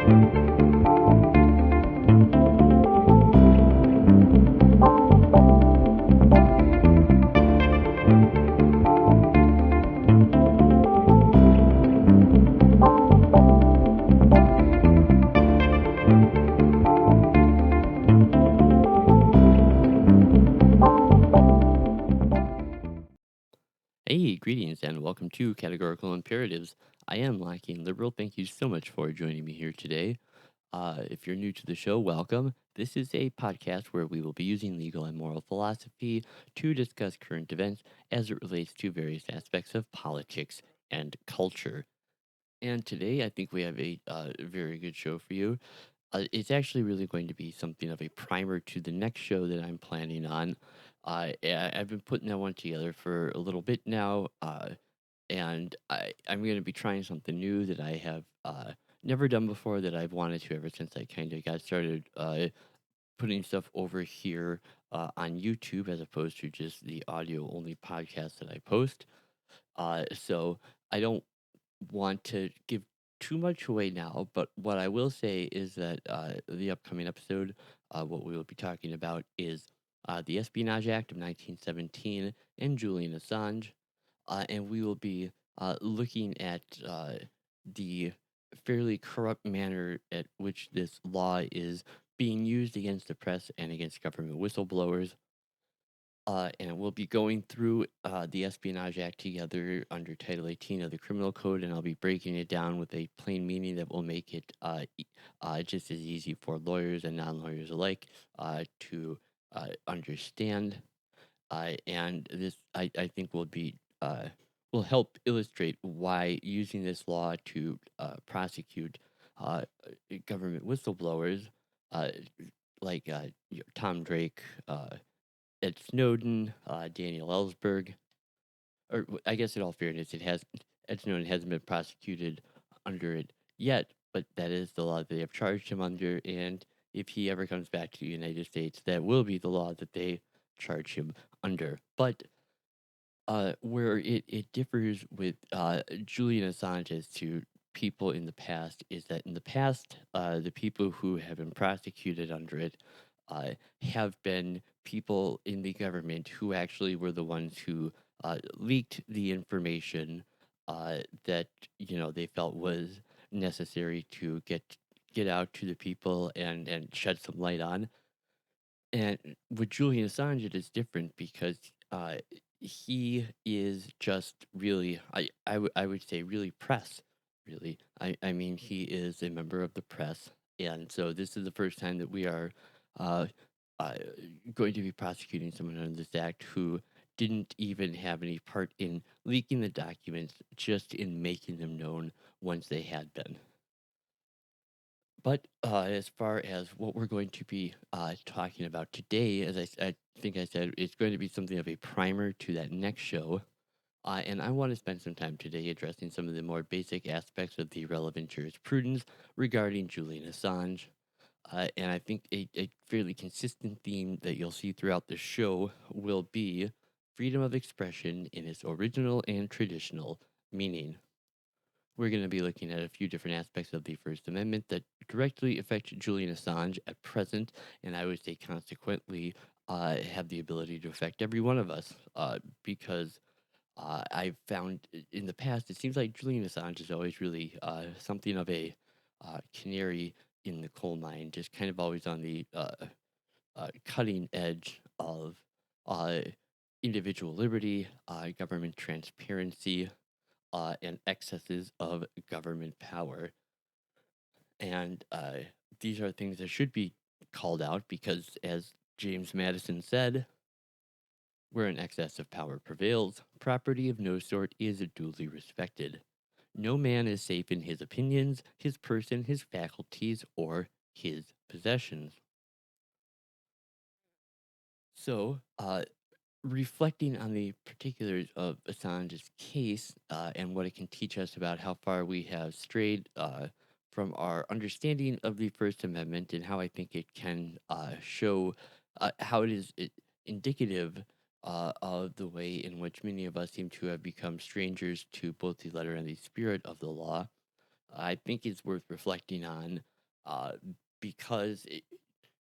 Hey, greetings and welcome to Categorical Imperatives. I am Lacking Liberal. Thank you so much for joining me here today. If you're new to the show, welcome. This is a podcast where we will be using legal and moral philosophy to discuss current events as it relates to various aspects of politics and culture. And today, I think we have a very good show for you. It's actually really going to be something of a primer to the next show that I'm planning on. I've been putting that one together for a little bit now, and I'm going to be trying something new that I have never done before that I've wanted to ever since I kind of got started putting stuff over here on YouTube as opposed to just the audio only podcast that I post. So I don't want to give too much away now, but what I will say is that the upcoming episode, what we will be talking about is the Espionage Act of 1917 and Julian Assange. And we will be looking at the fairly corrupt manner at which this law is being used against the press and against government whistleblowers. And we'll be going through the Espionage Act together under Title 18 of the Criminal Code, and I'll be breaking it down with a plain meaning that will make it just as easy for lawyers and non-lawyers alike to understand. And this, I think, will help illustrate why using this law to prosecute government whistleblowers, uh, like Tom Drake. Ed Snowden, Daniel Ellsberg, I guess in all fairness, Ed Snowden hasn't been prosecuted under it yet, but that is the law that they have charged him under, and if he ever comes back to the United States, that will be the law that they charge him under. But where it differs with Julian Assange as to people in the past is that in the past, the people who have been prosecuted under it have been people in the government who actually were the ones who leaked the information that they felt was necessary to get out to the people and shed some light on. And with Julian Assange, it is different because he is just really, I would say, really press. Really, I mean, he is a member of the press, and so this is the first time that we are uh, uh, going to be prosecuting someone under this act who didn't even have any part in leaking the documents, just in making them known once they had been. But as far as what we're going to be talking about today, I think I said, it's going to be something of a primer to that next show. And I want to spend some time today addressing some of the more basic aspects of the relevant jurisprudence regarding Julian Assange. And I think a fairly consistent theme that you'll see throughout the show will be freedom of expression in its original and traditional meaning. We're going to be looking at a few different aspects of the First Amendment that directly affect Julian Assange at present, and I would say consequently have the ability to affect every one of us because I've found in the past it seems like Julian Assange is always really something of a canary in the coal mine, just kind of always on the cutting edge of uh, individual liberty, government transparency, and excesses of government power. And these are things that should be called out because, as James Madison said, where an excess of power prevails, property of no sort is duly respected. No man is safe in his opinions, his person, his faculties, or his possessions. So, reflecting on the particulars of Assange's case and what it can teach us about how far we have strayed from our understanding of the First Amendment and how I think it can show how it is indicative of the way in which many of us seem to have become strangers to both the letter and the spirit of the law. I think it's worth reflecting on uh, because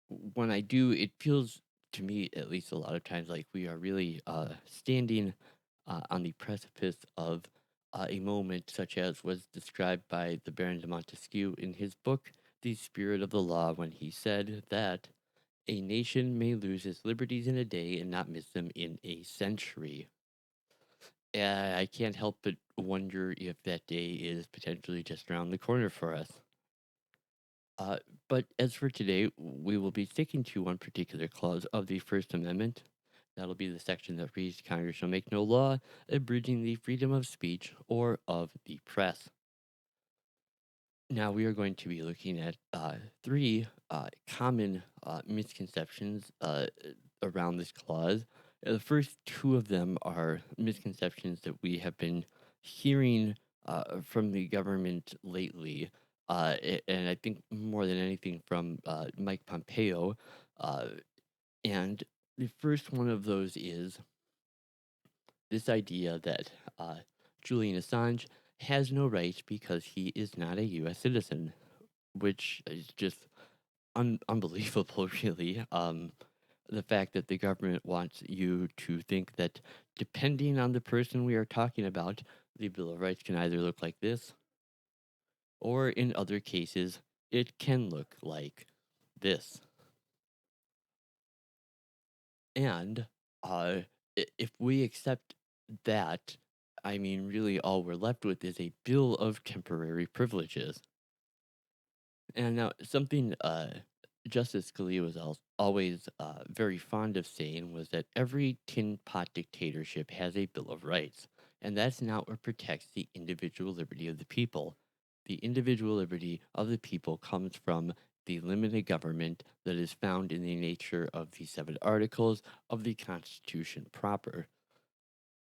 when I do, it feels to me, at least a lot of times, like we are really standing on the precipice of a moment such as was described by the Baron de Montesquieu in his book, The Spirit of the Law, when he said that a nation may lose its liberties in a day and not miss them in a century. I can't help but wonder if that day is potentially just around the corner for us. Uh, but as for today, we will be sticking to one particular clause of the First Amendment. That'll be the section that reads Congress shall make no law abridging the freedom of speech or of the press. Now, we are going to be looking at three common misconceptions around this clause. The first two of them are misconceptions that we have been hearing from the government lately. And I think more than anything from Mike Pompeo. Uh, and the first one of those is this idea that Julian Assange has no rights because he is not a U.S. citizen, which is just unbelievable, really. The fact that the government wants you to think that depending on the person we are talking about, the Bill of Rights can either look like this, or in other cases, it can look like this. And if we accept that, I mean, really all we're left with is a bill of temporary privileges. And now, something Justice Scalia was always very fond of saying was that every tin pot dictatorship has a Bill of Rights, and that's not what protects the individual liberty of the people. The individual liberty of the people comes from the limited government that is found in the nature of the seven articles of the Constitution proper.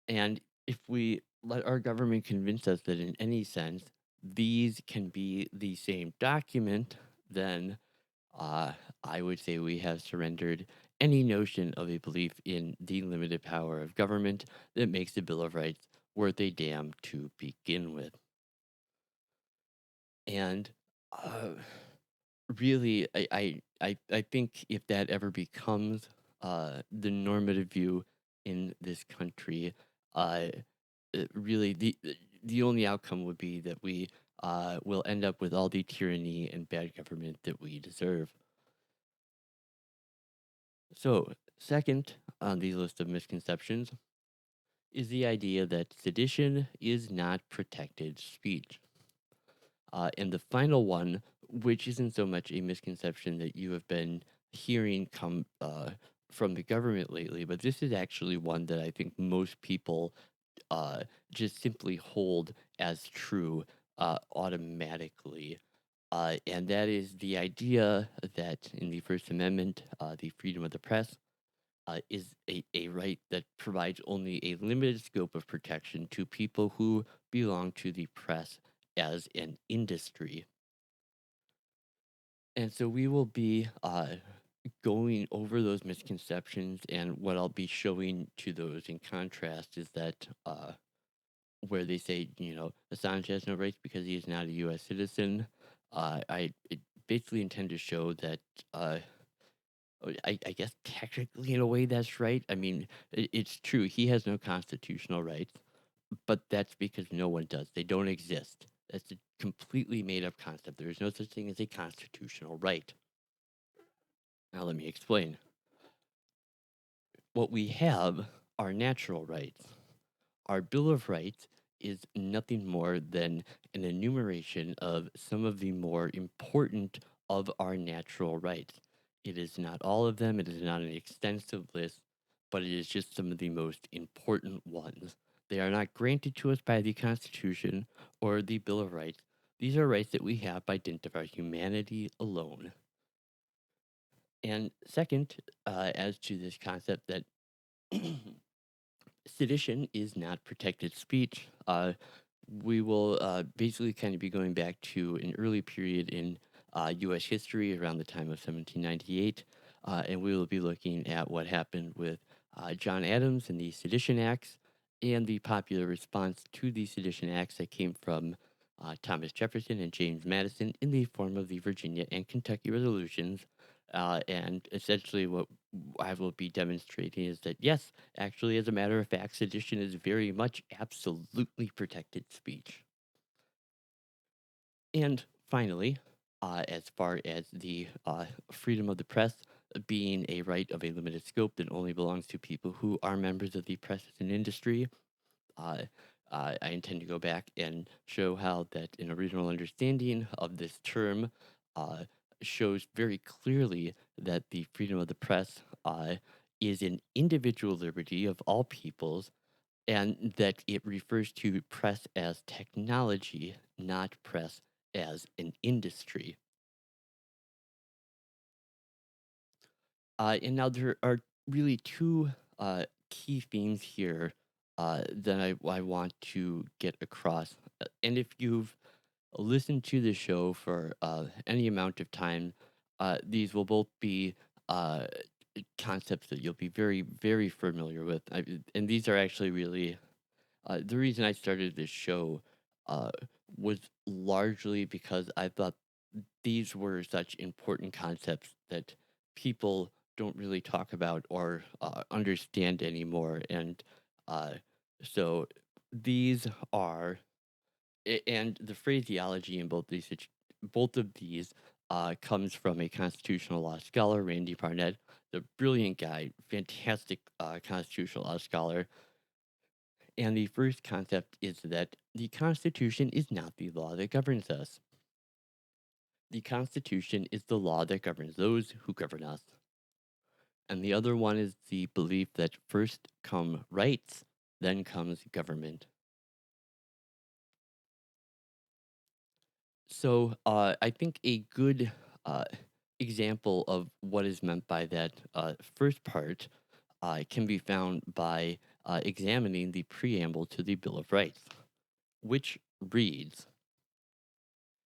And if we let our government convince us that in any sense these can be the same document, then I would say we have surrendered any notion of a belief in the limited power of government that makes the Bill of Rights worth a damn to begin with. And uh, really, I think if that ever becomes the normative view in this country, uh, really the only outcome would be that we will end up with all the tyranny and bad government that we deserve. So, second on the list of misconceptions is the idea that sedition is not protected speech. And the final one, which isn't so much a misconception that you have been hearing come from the government lately, but this is actually one that I think most people just simply hold as true automatically. And that is the idea that in the First Amendment, the freedom of the press is a right that provides only a limited scope of protection to people who belong to the press as an industry. And so we will be going over those misconceptions, and what I'll be showing to those in contrast is that where they say, Assange has no rights because he is not a U.S. citizen, I basically intend to show that. I guess technically, in a way, that's right. I mean, it's true. He has no constitutional rights, but that's because no one does. They don't exist. That's a completely made up concept. There is no such thing as a constitutional right. Now, let me explain. What we have are natural rights. Our Bill of Rights is nothing more than an enumeration of some of the more important of our natural rights. It is not all of them, it is not an extensive list, but it is just some of the most important ones. They are not granted to us by the Constitution or the Bill of Rights. These are rights that we have by dint of our humanity alone. And second, as to this concept that sedition is not protected speech. We will basically kind of be going back to an early period in U.S. history around the time of 1798, and we will be looking at what happened with John Adams and the Sedition Acts and the popular response to the Sedition Acts that came from Thomas Jefferson and James Madison in the form of the Virginia and Kentucky resolutions. And essentially, what I will be demonstrating is that, yes, actually, as a matter of fact, sedition is very much absolutely protected speech. And finally, as far as the freedom of the press being a right of a limited scope that only belongs to people who are members of the press as an industry, uh, I intend to go back and show how that an original understanding of this term uh, shows very clearly that the freedom of the press is an individual liberty of all peoples, and that it refers to press as technology, not press as an industry. And now there are really two key themes here that I want to get across. And if you've listened to the show for any amount of time, these will both be uh, concepts that you'll be very, very familiar with. And these are actually really the reason I started this show uh, was largely because I thought these were such important concepts that people don't really talk about or understand anymore. And uh, so these are, and the phraseology in both of these comes from a constitutional law scholar, Randy Barnett, the brilliant guy, fantastic constitutional law scholar. And the first concept is that the Constitution is not the law that governs us. The Constitution is the law that governs those who govern us. And the other one is the belief that first come rights, then comes government. So I think a good uh, example of what is meant by that first part can be found by examining the preamble to the Bill of Rights, which reads,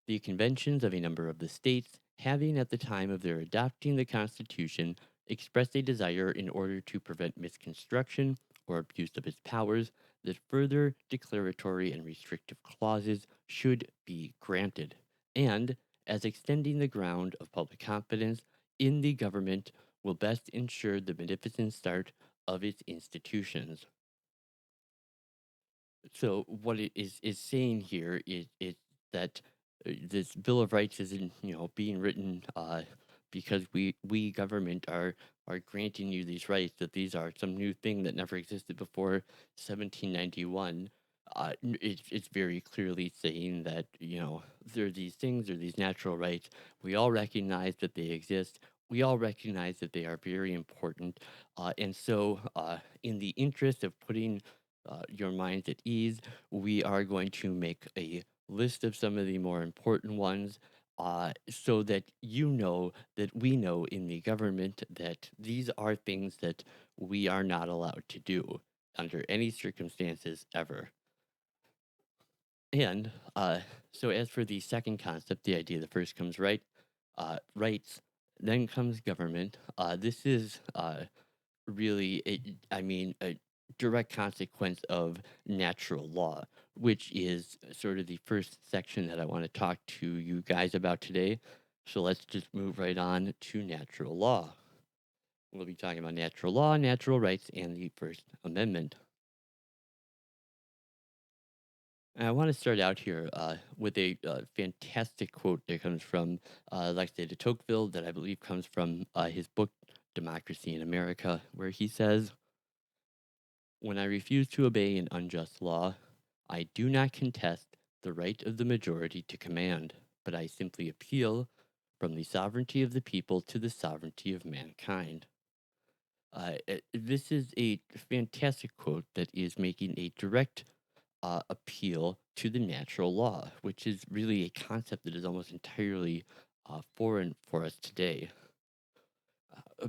the conventions of a number of the states, having at the time of their adopting the Constitution expressed a desire in order to prevent misconstruction or abuse of its powers, that further declaratory and restrictive clauses should be granted, and as extending the ground of public confidence in the government will best ensure the beneficent start of its institutions. So what it is saying here is that this Bill of Rights isn't being written because we government are granting you these rights, that these are some new thing that never existed before 1791. It's very clearly saying that there are these things, there are these natural rights. We all recognize that they exist. We all recognize that they are very important, and so in the interest of putting your minds at ease, we are going to make a list of some of the more important ones so that that we know in the government that these are things that we are not allowed to do under any circumstances ever. And so, as for the second concept, the idea that first comes rights, then comes government. This is really, I mean, a direct consequence of natural law, which is sort of the first section that I want to talk to you guys about today. So let's just move right on to natural law. We'll be talking about natural law, natural rights, and the First Amendment. And I want to start out here with a fantastic quote that comes from Alexis de Tocqueville, that I believe comes from his book Democracy in America, where he says, when I refuse to obey an unjust law, I do not contest the right of the majority to command, but I simply appeal from the sovereignty of the people to the sovereignty of mankind. This is a fantastic quote that is making a direct appeal to the natural law, which is really a concept that is almost entirely foreign for us today.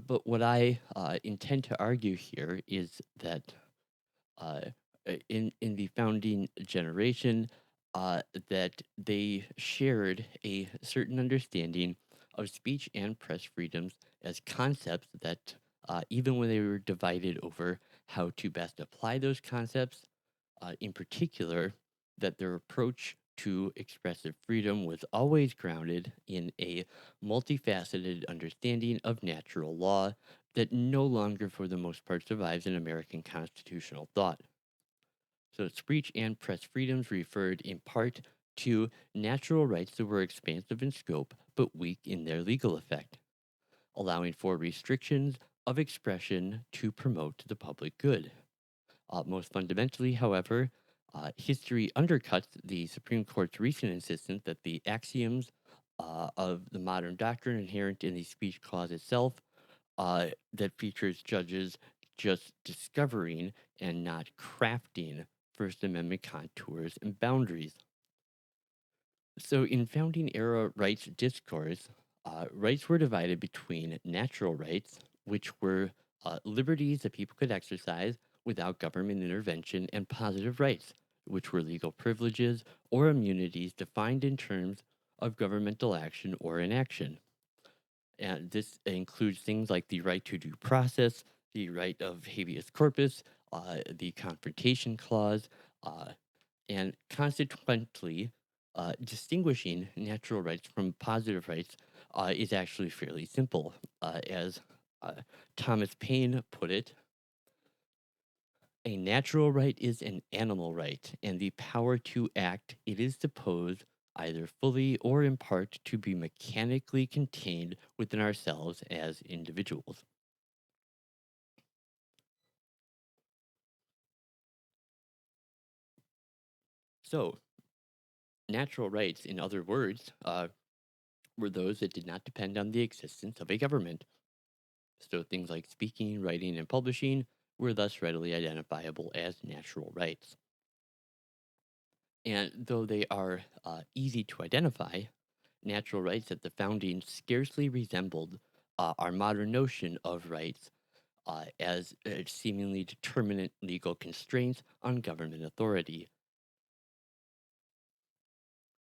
But what I intend to argue here is that uh, in the founding generation, that they shared a certain understanding of speech and press freedoms as concepts that, even when they were divided over how to best apply those concepts, in particular, that their approach to expressive freedom was always grounded in a multifaceted understanding of natural law that no longer, for the most part, survives in American constitutional thought. So, speech and press freedoms referred in part to natural rights that were expansive in scope but weak in their legal effect, allowing for restrictions of expression to promote the public good. Most fundamentally, however, history undercuts the Supreme Court's recent insistence that the axioms of the modern doctrine inherent in the speech clause itself, that features judges just discovering and not crafting First Amendment contours and boundaries. So, in founding era rights discourse, rights were divided between natural rights, which were liberties that people could exercise without government intervention, and positive rights, which were legal privileges or immunities defined in terms of governmental action or inaction. And this includes things like the right to due process, the right of habeas corpus, the confrontation clause, uh, and consequently, distinguishing natural rights from positive rights is actually fairly simple. As Thomas Paine put it, a natural right is an animal right, and the power to act, it is supposed, either fully or in part, to be mechanically contained within ourselves as individuals. So, natural rights, in other words, were those that did not depend on the existence of a government. So things like speaking, writing, and publishing were thus readily identifiable as natural rights. And though they are easy to identify, natural rights at the founding scarcely resembled our modern notion of rights as seemingly determinate legal constraints on government authority.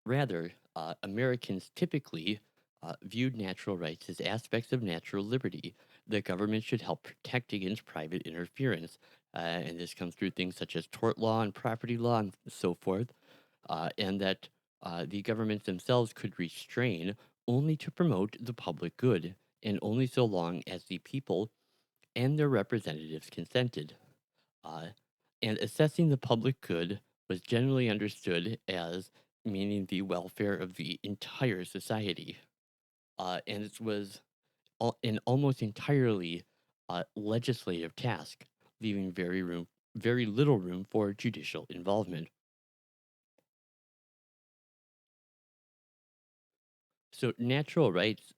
Rather, Americans typically viewed natural rights as aspects of natural liberty. The government should help protect against private interference. And this comes through things such as tort law and property law and so forth. And that the governments themselves could restrain only to promote the public good and only so long as the people and their representatives consented. Uh, and assessing the public good was generally understood as meaning the welfare of the entire society. And it was an almost entirely legislative task, leaving very little room for judicial involvement. So natural rights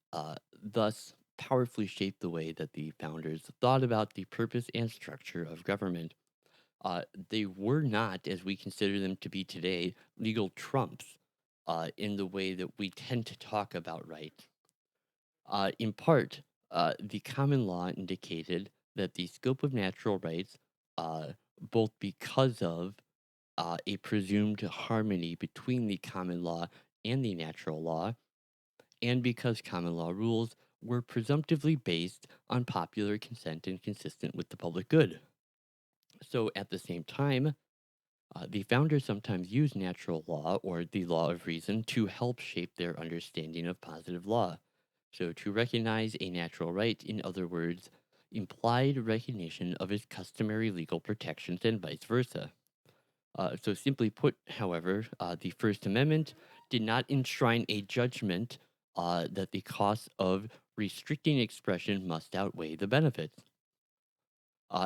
thus powerfully shaped the way that the founders thought about the purpose and structure of government. They were not, as we consider them to be today, legal trumps in the way that we tend to talk about rights. In part, the common law indicated that the scope of natural rights, both because of a presumed harmony between the common law and the natural law, and because common law rules were presumptively based on popular consent and consistent with the public good. So, at the same time, the founders sometimes used natural law or the law of reason to help shape their understanding of positive law. So, to recognize a natural right, in other words, implied recognition of its customary legal protections and vice versa. So, simply put, however, the First Amendment did not enshrine a judgment that the costs of restricting expression must outweigh the benefits.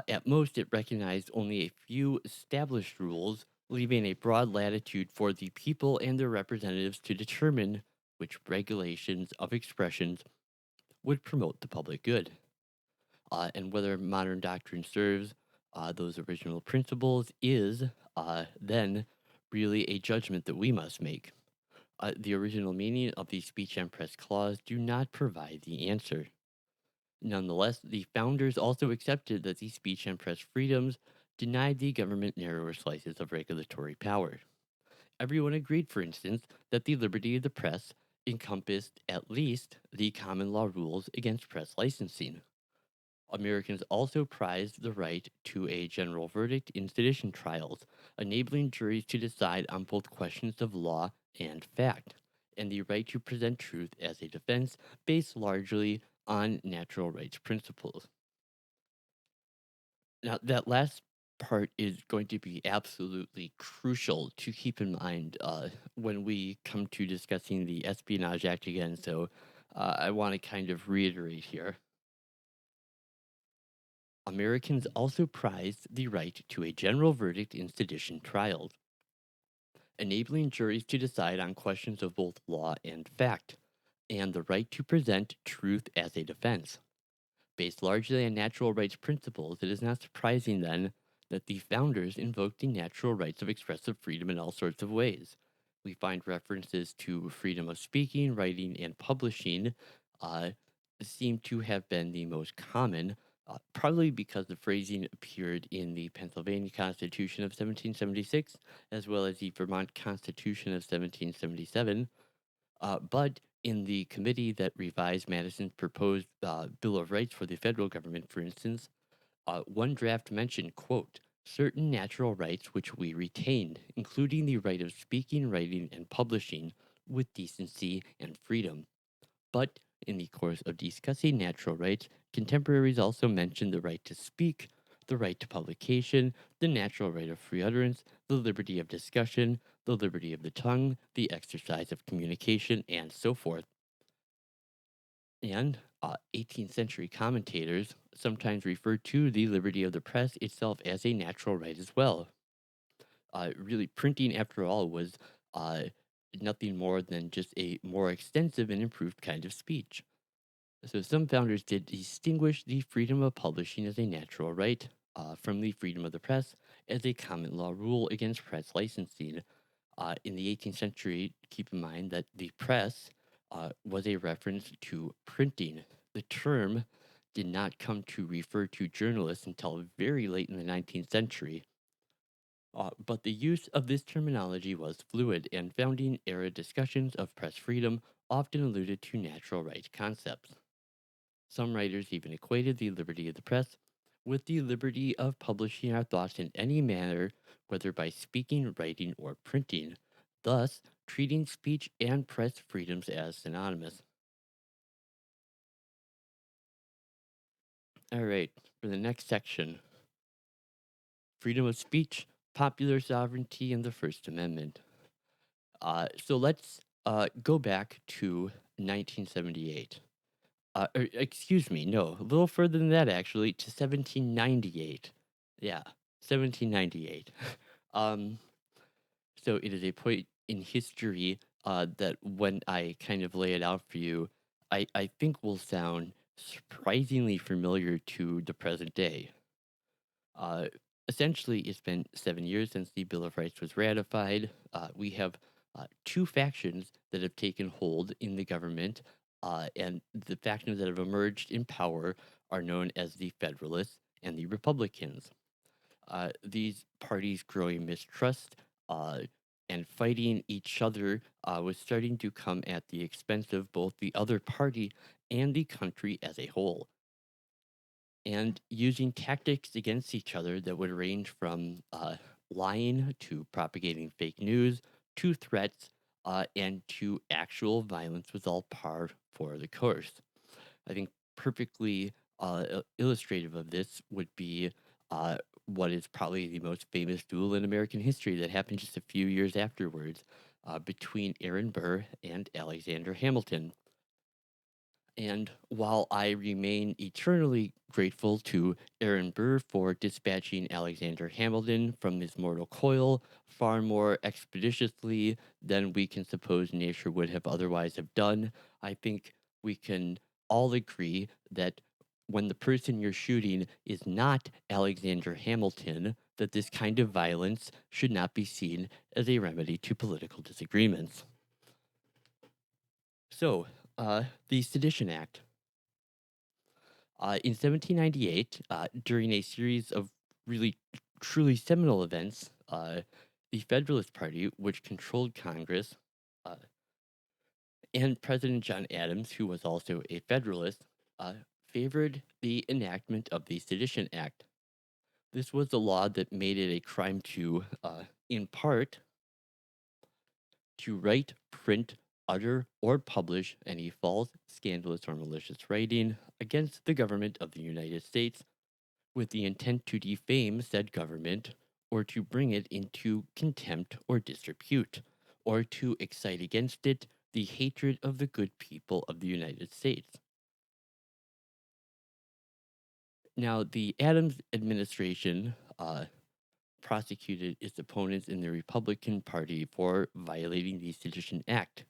At most, it recognized only a few established rules, leaving a broad latitude for the people and their representatives to determine which regulations of expressions would promote the public good. And whether modern doctrine serves those original principles is then really a judgment that we must make. The original meaning of the speech and press clause do not provide the answer. Nonetheless, the founders also accepted that the speech and press freedoms denied the government narrower slices of regulatory power. Everyone agreed, for instance, that the liberty of the press encompassed at least the common law rules against press licensing. Americans also prized the right to a general verdict in sedition trials, enabling juries to decide on both questions of law and fact, and the right to present truth as a defense based largely on natural rights principles. Now, that last part is going to be absolutely crucial to keep in mind when we come to discussing the Espionage Act again. So I want to kind of reiterate here. Americans also prized the right to a general verdict in sedition trials, enabling juries to decide on questions of both law and fact, and the right to present truth as a defense. Based largely on natural rights principles, it is not surprising then that the founders invoked the natural rights of expressive freedom in all sorts of ways. We find references to freedom of speaking, writing, and publishing uh, seem to have been the most common, probably because the phrasing appeared in the Pennsylvania Constitution of 1776 as well as the Vermont Constitution of 1777, but in the committee that revised Madison's proposed Bill of Rights for the federal government, for instance, one draft mentioned, quote, certain natural rights which we retained, including the right of speaking, writing, and publishing with decency and freedom. But in the course of discussing natural rights, contemporaries also mentioned the right to speak, the right to publication, the natural right of free utterance, the liberty of discussion, the liberty of the tongue, the exercise of communication, and so forth. And 18th century commentators sometimes refer to the liberty of the press itself as a natural right as well. Really, printing, after all, was nothing more than just a more extensive and improved kind of speech. So some founders did distinguish the freedom of publishing as a natural right from the freedom of the press as a common law rule against press licensing. In the 18th century, keep in mind that the press was a reference to printing. The term did not come to refer to journalists until very late in the 19th century. But the use of this terminology was fluid, and founding era discussions of press freedom often alluded to natural right concepts. Some writers even equated the liberty of the press with the liberty of publishing our thoughts in any manner, whether by speaking, writing, or printing, thus treating speech and press freedoms as synonymous. All right, for the next section, freedom of speech, popular sovereignty, and the First Amendment. So let's go back to 1978. Excuse me, no, a little further than that actually, to 1798. Yeah, 1798. um, so it is a point in history that when I kind of lay it out for you, I think will sound surprisingly familiar to the present day. Uh, Essentially, it's been 7 years since the Bill of Rights was ratified. We have two factions that have taken hold in the government, and the factions that have emerged in power are known as the Federalists and the Republicans. These parties' growing mistrust uh, and fighting each other was starting to come at the expense of both the other party and the country as a whole, and using tactics against each other that would range from lying to propagating fake news to threats and to actual violence was all par for the course. I think perfectly illustrative of this would be what is probably the most famous duel in American history that happened just a few years afterwards between Aaron Burr and Alexander Hamilton. And while I remain eternally grateful to Aaron Burr for dispatching Alexander Hamilton from his mortal coil far more expeditiously than we can suppose nature would have otherwise have done, I think we can all agree that when the person you're shooting is not Alexander Hamilton, that this kind of violence should not be seen as a remedy to political disagreements. So, the Sedition Act. In 1798, during a series of really truly seminal events, the Federalist Party, which controlled Congress, and President John Adams, who was also a Federalist, favored the enactment of the Sedition Act. This was the law that made it a crime to, in part, to write, print, utter, or publish any false, scandalous, or malicious writing against the government of the United States with the intent to defame said government or to bring it into contempt or disrepute, or to excite against it the hatred of the good people of the United States. Now, the Adams administration prosecuted its opponents in the Republican Party for violating the Sedition Act.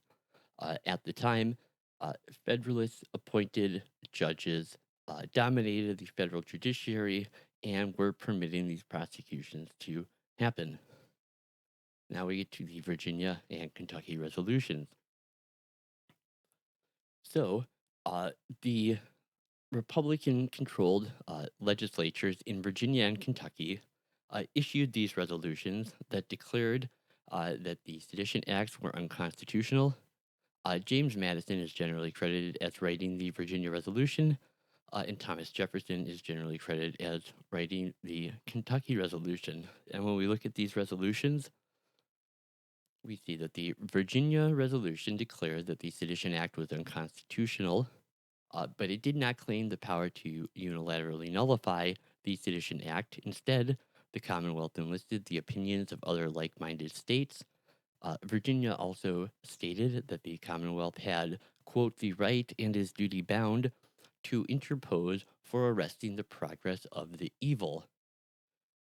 At the time, Federalists appointed judges dominated the federal judiciary and were permitting these prosecutions to happen. Now we get to the Virginia and Kentucky resolutions. So, the Republican controlled legislatures in Virginia and Kentucky issued these resolutions that declared that the Sedition Acts were unconstitutional. James Madison is generally credited as writing the Virginia Resolution, and Thomas Jefferson is generally credited as writing the Kentucky Resolution. And when we look at these resolutions, we see that the Virginia Resolution declared that the Sedition Act was unconstitutional, but it did not claim the power to unilaterally nullify the Sedition Act. Instead, the Commonwealth enlisted the opinions of other like minded states. Virginia also stated that the Commonwealth had, quote, the right and is duty bound to interpose for arresting the progress of the evil.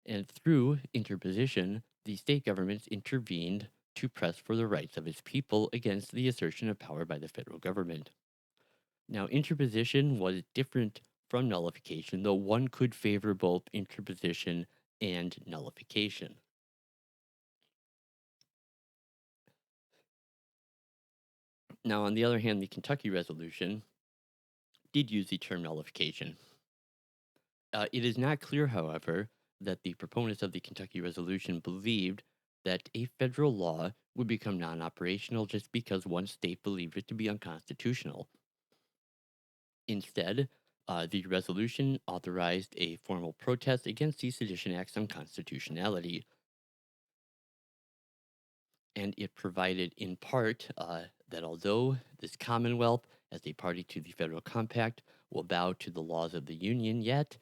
And through interposition, the state governments intervened to press for the rights of its people against the assertion of power by the federal government. Now, interposition was different from nullification, though one could favor both interposition and nullification. Now, on the other hand, the Kentucky Resolution did use the term nullification. It is not clear, however, that the proponents of the Kentucky Resolution believed that a federal law would become non operational just because one state believed it to be unconstitutional. Instead, the resolution authorized a formal protest against the Sedition Act's unconstitutionality, and it provided in part that although this Commonwealth, as a party to the federal compact, will bow to the laws of the Union, yet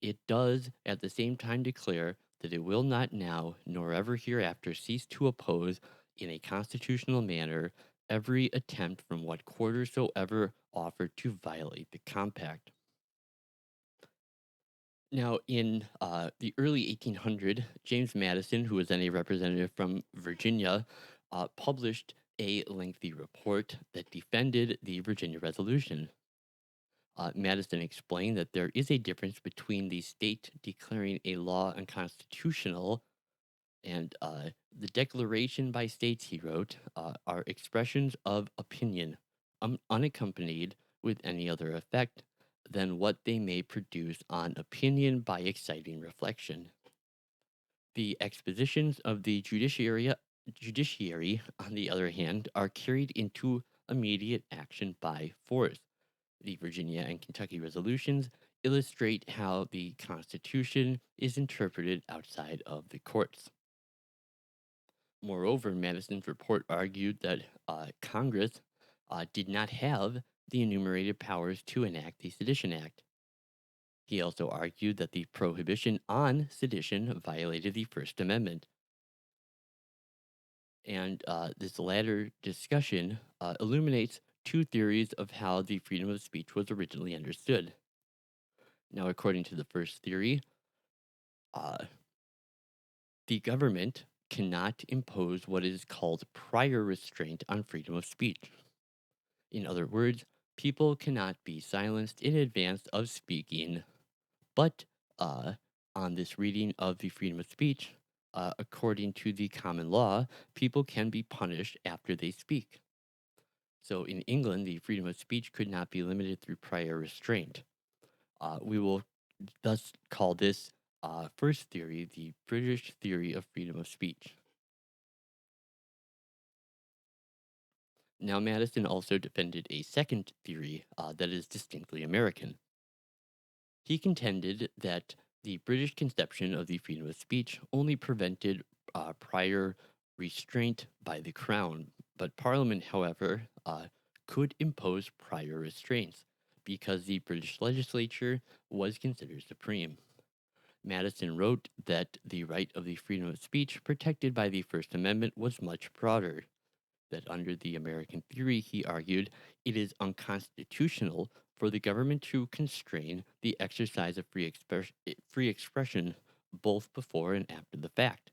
it does at the same time declare that it will not now nor ever hereafter cease to oppose in a constitutional manner every attempt from what quarter soever offered to violate the compact. Now, in the early 1800s, James Madison, who was then a representative from Virginia, published a lengthy report that defended the Virginia Resolution. Madison explained that there is a difference between the state declaring a law unconstitutional and the declaration by states, he wrote, are expressions of opinion, unaccompanied with any other effect than what they may produce on opinion by exciting reflection. The expositions of the judiciary, on the other hand, are carried into immediate action by force. The Virginia and Kentucky resolutions illustrate how the Constitution is interpreted outside of the courts. Moreover, Madison's report argued that Congress did not have the enumerated powers to enact the Sedition Act. He also argued that the prohibition on sedition violated the First Amendment. And this latter discussion illuminates two theories of how the freedom of speech was originally understood. Now, according to the first theory, uh, the government cannot impose what is called prior restraint on freedom of speech. In other words, people cannot be silenced in advance of speaking, but uh, on this reading of the freedom of speech, according to the common law, people can be punished after they speak. So in England, the freedom of speech could not be limited through prior restraint. We will thus call this first theory the British theory of freedom of speech. Now, Madison also defended a second theory that is distinctly American. He contended that the British conception of the freedom of speech only prevented prior restraint by the crown, but Parliament, however, could impose prior restraints because the British legislature was considered supreme. Madison wrote that the right of the freedom of speech protected by the First Amendment was much broader, that under the American theory, he argued, it is unconstitutional for the government to constrain the exercise of free expression both before and after the fact.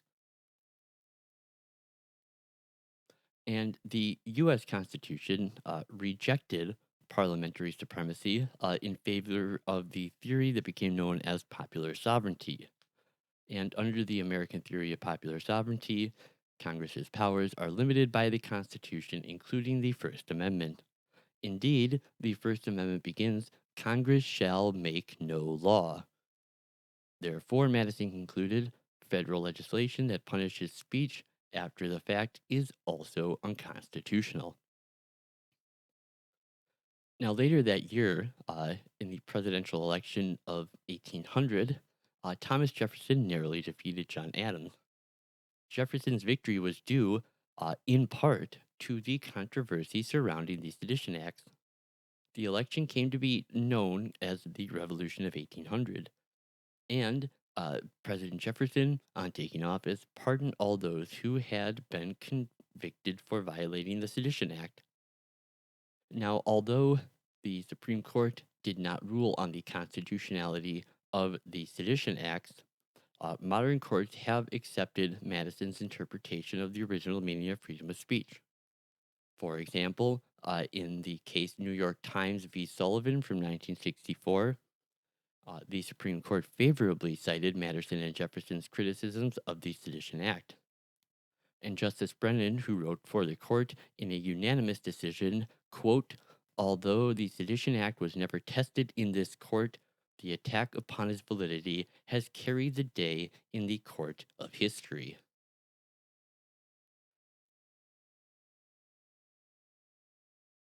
And the U.S. Constitution rejected parliamentary supremacy in favor of the theory that became known as popular sovereignty. And under the American theory of popular sovereignty, Congress's powers are limited by the Constitution, including the First Amendment. Indeed, the First Amendment begins, Congress shall make no law. Therefore, Madison concluded, federal legislation that punishes speech after the fact is also unconstitutional. Now, later that year, in the presidential election of 1800, Thomas Jefferson narrowly defeated John Adams. Jefferson's victory was due, in part, to the controversy surrounding the Sedition Acts. The election came to be known as the Revolution of 1800, and President Jefferson, on taking office, pardoned all those who had been convicted for violating the Sedition Act. Now, although the Supreme Court did not rule on the constitutionality of the Sedition Acts, modern courts have accepted Madison's interpretation of the original meaning of freedom of speech. For example, in the case New York Times v. Sullivan from 1964, the Supreme Court favorably cited Madison and Jefferson's criticisms of the Sedition Act. And Justice Brennan, who wrote for the court in a unanimous decision, quote, although the Sedition Act was never tested in this court, the attack upon its validity has carried the day in the court of history.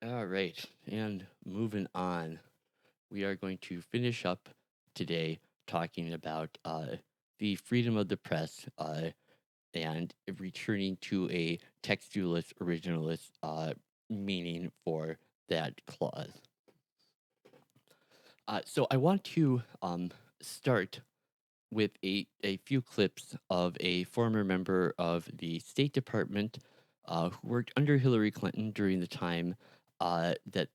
All right, and moving on, we are going to finish up today talking about the freedom of the press and returning to a textualist, originalist meaning for that clause. So I want to start with a few clips of a former member of the State Department who worked under Hillary Clinton during the time that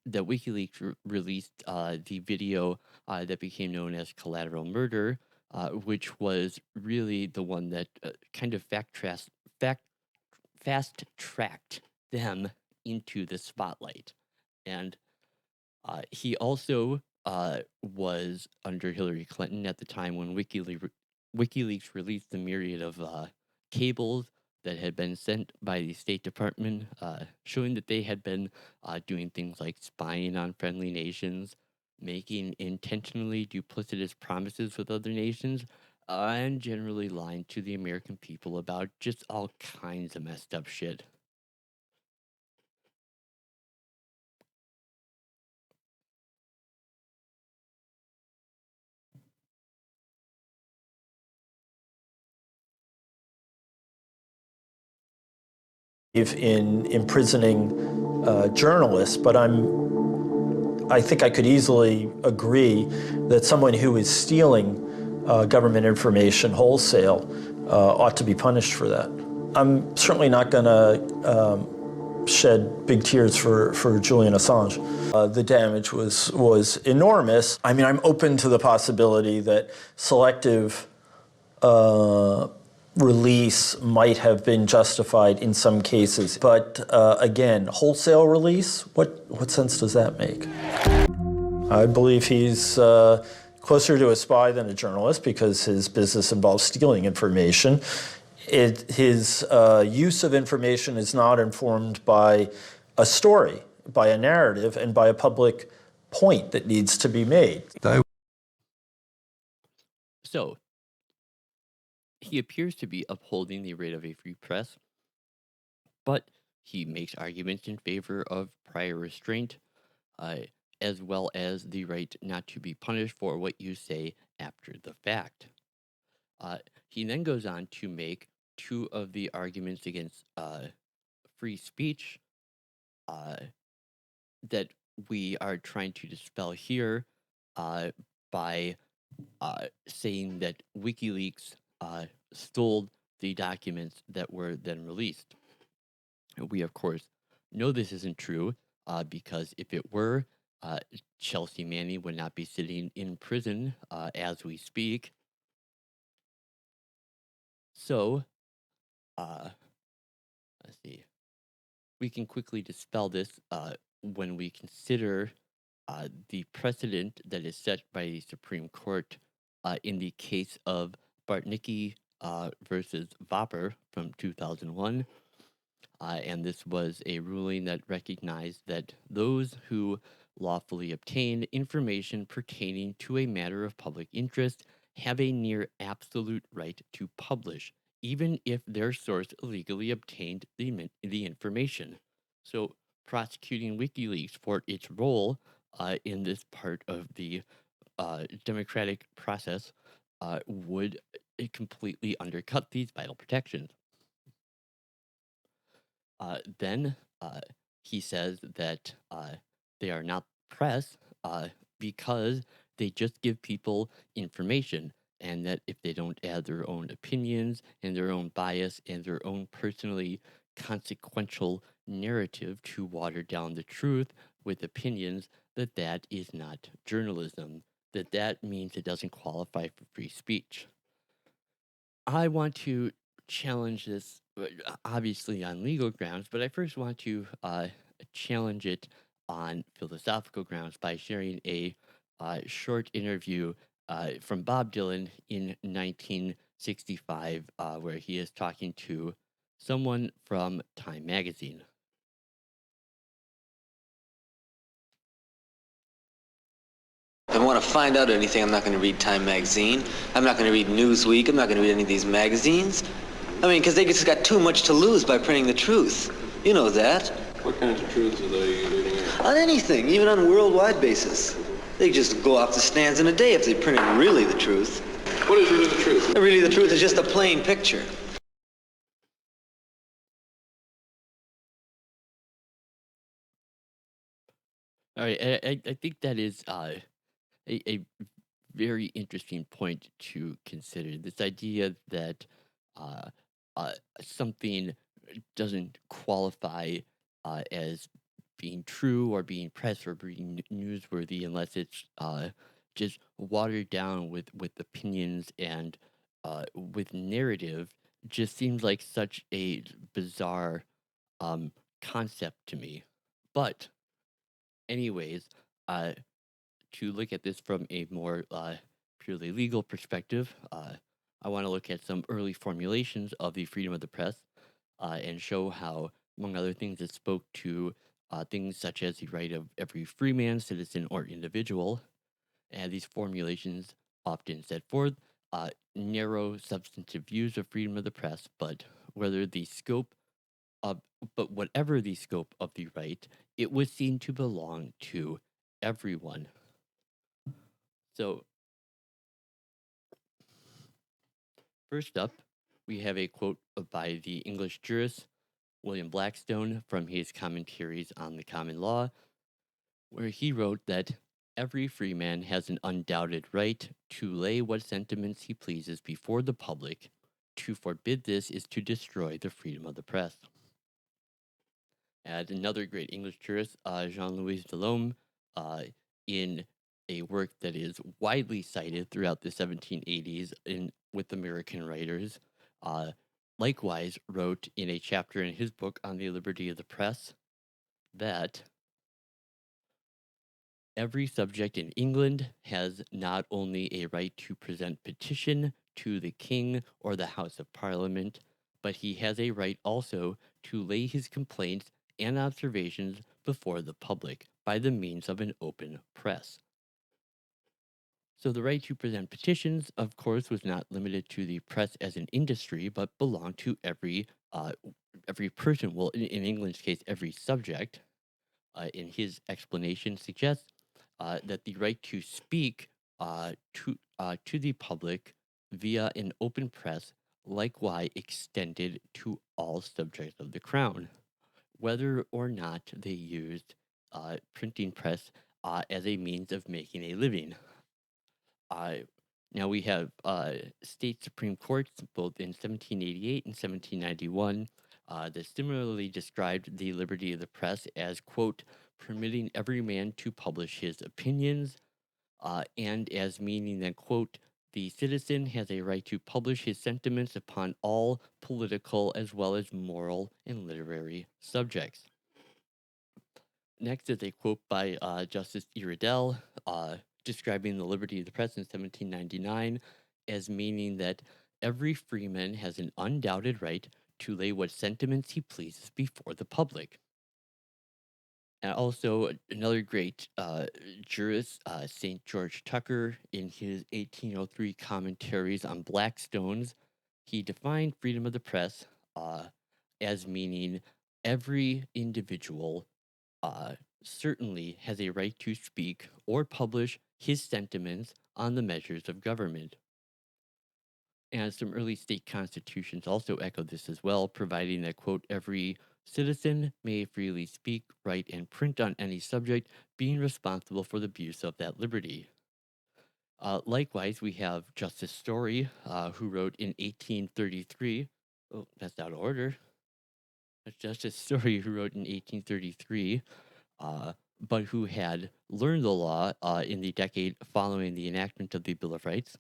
WikiLeaks released the video that became known as Collateral Murder, which was really the one that kind of fast tracked them into the spotlight. And he also was under Hillary Clinton at the time when WikiLeaks released the myriad of cables that had been sent by the State Department, showing that they had been doing things like spying on friendly nations, making intentionally duplicitous promises with other nations, and generally lying to the American people about just all kinds of messed up shit. In imprisoning journalists, but I think I could easily agree that someone who is stealing government information wholesale ought to be punished for that. I'm certainly not going to shed big tears for Julian Assange. The damage was enormous. I mean, I'm open to the possibility that selective release might have been justified in some cases. But again, wholesale release, what sense does that make? I believe he's closer to a spy than a journalist because his business involves stealing information. His use of information is not informed by a story, by a narrative, and by a public point that needs to be made. So, he appears to be upholding the right of a free press, but he makes arguments in favor of prior restraint, as well as the right not to be punished for what you say after the fact. Uh, he then goes on to make two of the arguments against free speech uh, that we are trying to dispel here uh, by saying that WikiLeaks stole the documents that were then released. We, of course, know this isn't true because if it were, uh, Chelsea Manning would not be sitting in prison as we speak. So, uh, let's see. We can quickly dispel this when we consider the precedent that is set by the Supreme Court in the case of Bartnicki versus Vopper from 2001. And this was a ruling that recognized that those who lawfully obtain information pertaining to a matter of public interest have a near absolute right to publish, even if their source illegally obtained the information. So, prosecuting WikiLeaks for its role in this part of the democratic process would completely undercut these vital protections. Then he says that they are not press because they just give people information, and that if they don't add their own opinions and their own bias and their own personally consequential narrative to water down the truth with opinions, that that is not journalism. That means it doesn't qualify for free speech. I want to challenge this, obviously on legal grounds, but I first want to challenge it on philosophical grounds by sharing a short interview from Bob Dylan in 1965, where he is talking to someone from Time magazine. If I want to find out anything, I'm not going to read Time magazine. I'm not going to read Newsweek. I'm not going to read any of these magazines. I mean, because they just got too much to lose by printing the truth. You know that. What kinds of truths are they reading out? On anything, even on a worldwide basis. They just go off the stands in a day if they printed really the truth. What is really the truth? Really the truth is just a plain picture. All right, I think that is a very interesting point to consider. This idea that uh, something doesn't qualify as being true or being press or being newsworthy unless it's just watered down with opinions and with narrative just seems like such a bizarre um, concept to me. But, anyways, uh, to look at this from a more purely legal perspective, I want to look at some early formulations of the freedom of the press and show how, among other things, it spoke to things such as the right of every free man, citizen, or individual. And these formulations often set forth narrow, substantive views of freedom of the press, whether the scope of, but whatever the scope of the right, it was seen to belong to everyone. So, first up, we have a quote by the English jurist William Blackstone from his commentaries on the common law, where he wrote that every free man has an undoubted right to lay what sentiments he pleases before the public. To forbid this is to destroy the freedom of the press. And another great English jurist, Jean-Louis Delhomme, in a work that is widely cited throughout the 1780s with American writers, uh, likewise wrote in a chapter in his book on the liberty of the press that every subject in England has not only a right to present petition to the king or the House of Parliament, but he has a right also to lay his complaints and observations before the public by the means of an open press. So the right to present petitions, of course, was not limited to the press as an industry, but belonged to every person. Well, in England's case, every subject. In his explanation suggests that the right to speak to the public via an open press likewise extended to all subjects of the crown, whether or not they used printing press as a means of making a living. Uh, Now we have state Supreme Courts, both in 1788 and 1791, that similarly described the liberty of the press as, quote, permitting every man to publish his opinions, and as meaning that, quote, the citizen has a right to publish his sentiments upon all political as well as moral and literary subjects. Next is a quote by Justice Iredell describing the liberty of the press in 1799 as meaning that every freeman has an undoubted right to lay what sentiments he pleases before the public. And also, another great jurist, St. George Tucker, in his 1803 commentaries on Blackstones, he defined freedom of the press as meaning every individual uh, certainly has a right to speak or publish his sentiments on the measures of government. And some early state constitutions also echo this as well, providing that, quote, every citizen may freely speak, write, and print on any subject, being responsible for the abuse of that liberty. Likewise, we have Justice Story, who wrote in 1833. Oh, that's out of order. That's Justice Story, who wrote in 1833, but who had learned the law in the decade following the enactment of the Bill of Rights,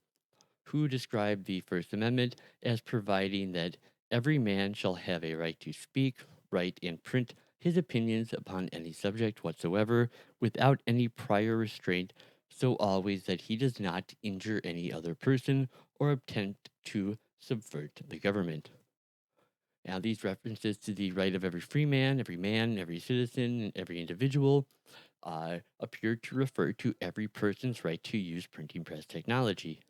who described the First Amendment as providing that every man shall have a right to speak, write, and print his opinions upon any subject whatsoever without any prior restraint, so always that he does not injure any other person or attempt to subvert the government. Now, these references to the right of every free man, every citizen, and every individual appear to refer to every person's right to use printing press technology.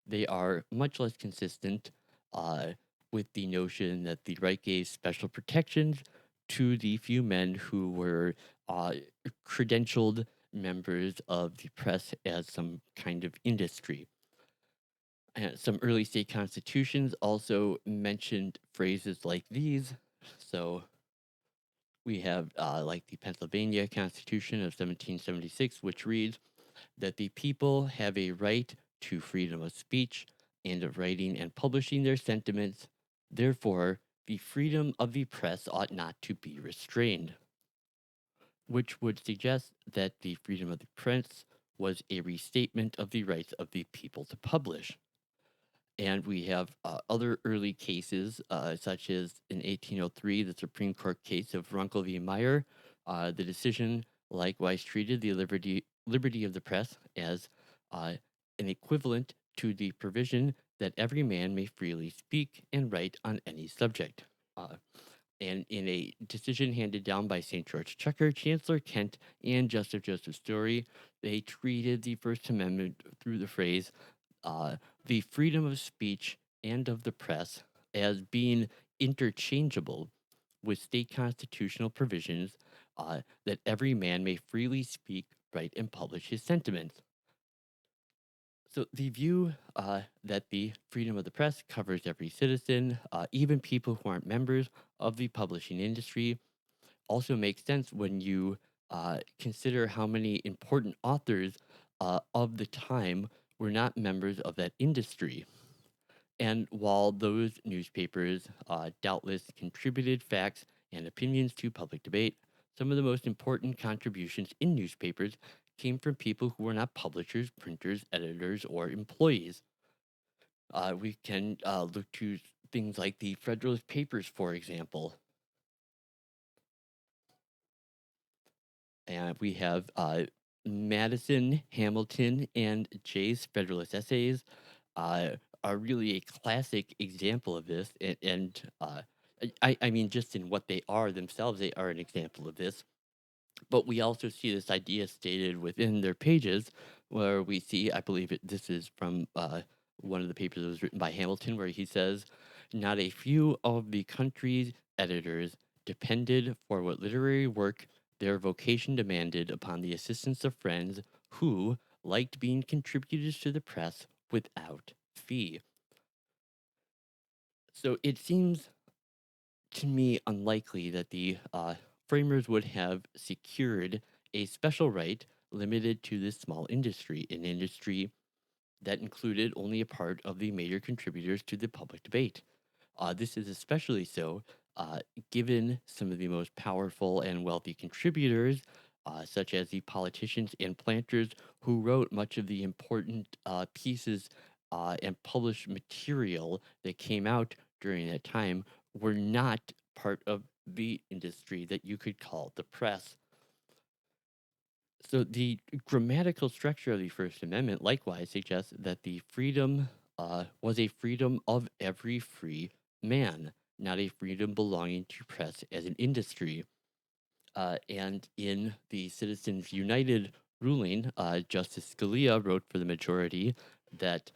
They are much less consistent uh, with the notion that the right gave special protections to the few men who were uh, credentialed members of the press as some kind of industry. Some early state constitutions also mentioned phrases like these. So we have like the Pennsylvania Constitution of 1776, which reads that the people have a right to freedom of speech and of writing and publishing their sentiments. Therefore, the freedom of the press ought not to be restrained, which would suggest that the freedom of the press was a restatement of the rights of the people to publish. And we have other early cases, such as in 1803, the Supreme Court case of Runkle v. Meyer. The decision likewise treated the liberty of the press as uh, an equivalent to the provision that every man may freely speak and write on any subject. And in a decision handed down by St. George Tucker, Chancellor Kent, and Justice Joseph Story, they treated the First Amendment through the phrase the freedom of speech and of the press as being interchangeable with state constitutional provisions that every man may freely speak, write, and publish his sentiments. So the view that the freedom of the press covers every citizen, even people who aren't members of the publishing industry, also makes sense when you consider how many important authors of the time were not members of that industry. And while those newspapers doubtless contributed facts and opinions to public debate, some of the most important contributions in newspapers came from people who were not publishers, printers, editors, or employees. We can look to things like the Federalist Papers, for example. And we have Madison, Hamilton, and Jay's Federalist Essays are really a classic example of this. I mean, just in what they are themselves, they are an example of this. But we also see this idea stated within their pages, where we see, I believe this is from one of the papers that was written by Hamilton, where he says, not a few of the country's editors depended for what literary work their vocation demanded upon the assistance of friends who liked being contributors to the press without fee. So it seems to me unlikely that the framers would have secured a special right limited to this small industry, an industry that included only a part of the major contributors to the public debate. This is especially so uh, given some of the most powerful and wealthy contributors, such as the politicians and planters who wrote much of the important pieces and published material that came out during that time, were not part of the industry that you could call the press. So the grammatical structure of the First Amendment likewise suggests that the freedom was a freedom of every free man, not a freedom belonging to press as an industry. And in the Citizens United ruling, Justice Scalia wrote for the majority that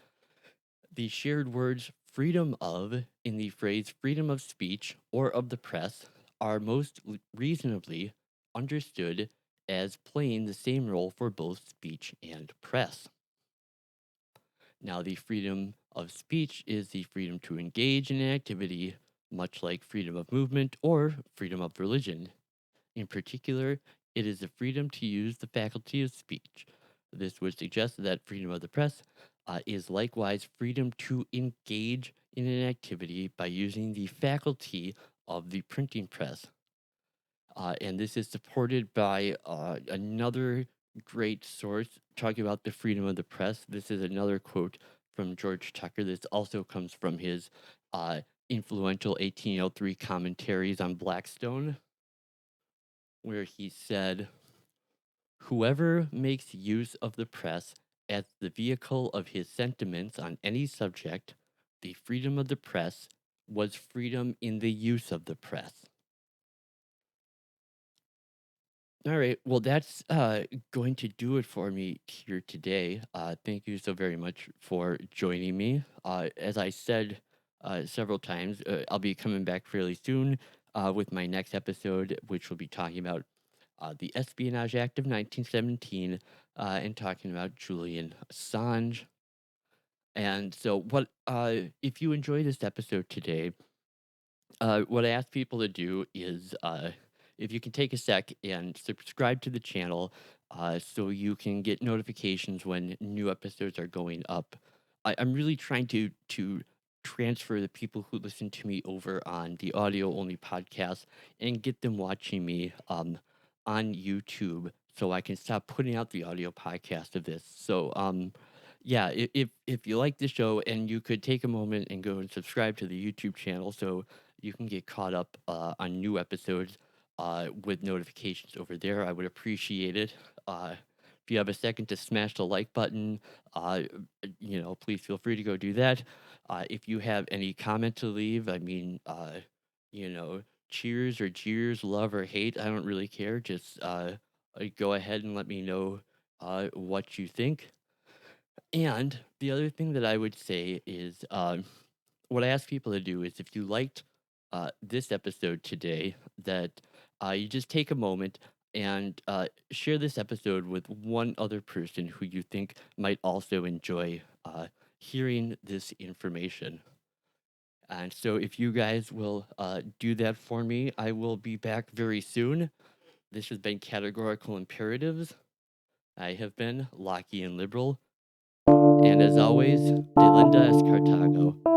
the shared words freedom of in the phrase freedom of speech or of the press are most reasonably understood as playing the same role for both speech and press. Now, the freedom of speech is the freedom to engage in an activity, much like freedom of movement or freedom of religion. In particular, it is the freedom to use the faculty of speech. This would suggest that freedom of the press is likewise freedom to engage in an activity by using the faculty of the printing press. And this is supported by another great source talking about the freedom of the press. This is another quote from George Tucker. This also comes from his influential 1803 commentaries on Blackstone, where he said, "Whoever makes use of the press as the vehicle of his sentiments on any subject, the freedom of the press was freedom in the use of the press." All right. Well, that's going to do it for me here today. Thank you so very much for joining me. As I said several times, I'll be coming back fairly soon with my next episode, which will be talking about the Espionage Act of 1917 and talking about Julian Assange. And so, if you enjoy this episode today, what I ask people to do is, if you can take a sec and subscribe to the channel, so you can get notifications when new episodes are going up. I'm really trying to transfer the people who listen to me over on the audio only podcast and get them watching me on YouTube, so I can stop putting out the audio podcast of this. So yeah, if you like the show and you could take a moment and go and subscribe to the YouTube channel, so you can get caught up on new episodes with notifications over there. I would appreciate it. If you have a second to smash the like button, please feel free to go do that. If you have any comment to leave, you know, cheers or jeers, love or hate, I don't really care. Just go ahead and let me know what you think. And the other thing that I would say is, what I ask people to do is if you liked this episode today, that you just take a moment and share this episode with one other person who you think might also enjoy hearing this information. And so, if you guys will do that for me, I will be back very soon. This has been Categorical Imperatives. I have been Lockie and Liberal. And as always, Delinda es Cartago.